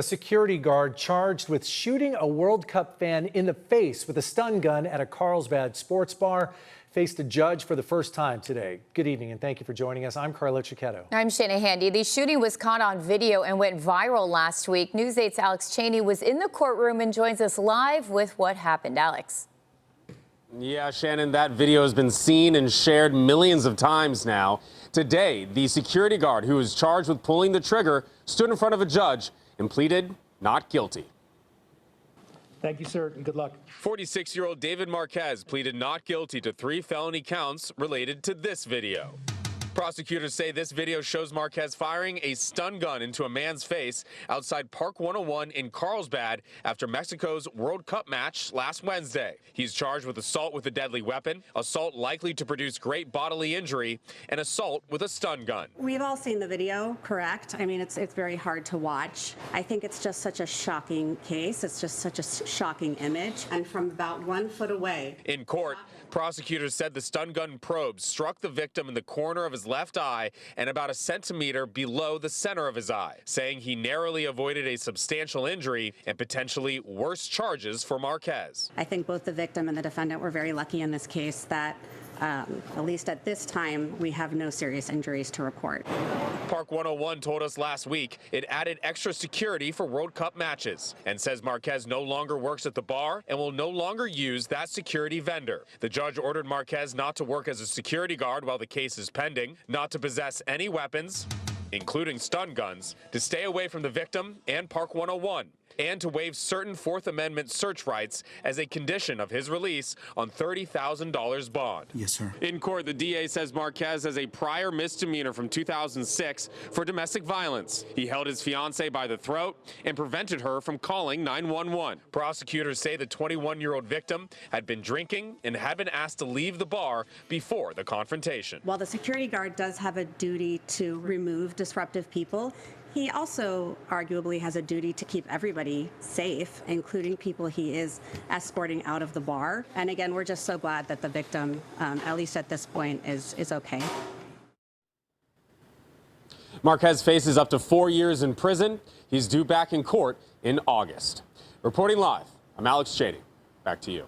A security guard charged with shooting a World Cup fan in the face with a stun gun at a Carlsbad sports bar faced a judge for the first time today. Good evening and thank you for joining us. I'm Carla Cicchetto. I'm Shana Handy. The shooting was caught on video and went viral last week. News 8's Alex Cheney was in the courtroom and joins us live with what happened. Alex. Yeah, Shannon, that video has been seen and shared millions of times now. Today, the security guard who was charged with pulling the trigger stood in front of a judge and pleaded not guilty. Thank you, sir, and good luck. 46-year-old David Marquez pleaded not guilty to 3 felony counts related to this video. Prosecutors say this video shows Marquez firing a stun gun into a man's face outside Park 101 in Carlsbad after Mexico's World Cup match last Wednesday. He's charged with assault with a deadly weapon, assault likely to produce great bodily injury, and assault with a stun gun. We've all seen the video, correct? I mean, it's very hard to watch. I think it's just such a shocking case. It's just such a shocking image. And from about 1 foot away. In court, prosecutors said the stun gun probe struck the victim in the corner of his left eye and about a centimeter below the center of his eye, saying he narrowly avoided a substantial injury and potentially worse charges for Marquez. I think both the victim and the defendant were very lucky in this case that, at least at this time, we have no serious injuries to report. Park 101 told us last week it added extra security for World Cup matches and says Marquez no longer works at the bar and will no longer use that security vendor. The judge ordered Marquez not to work as a security guard while the case is pending, not to possess any weapons, including stun guns, to stay away from the victim and Park 101, and to waive certain Fourth Amendment search rights as a condition of his release on $30,000 bond. Yes, sir. In court, the DA says Marquez has a prior misdemeanor from 2006 for domestic violence. He held his fiancée by the throat and prevented her from calling 911. Prosecutors say the 21-year-old victim had been drinking and had been asked to leave the bar before the confrontation. While the security guard does have a duty to remove disruptive people, he also arguably has a duty to keep everybody safe, including people he is escorting out of the bar. And again, we're just so glad that the victim, at least at this point, is okay. Marquez faces up to 4 years in prison. He's due back in court in August. Reporting live, I'm Alex Cheney. Back to you.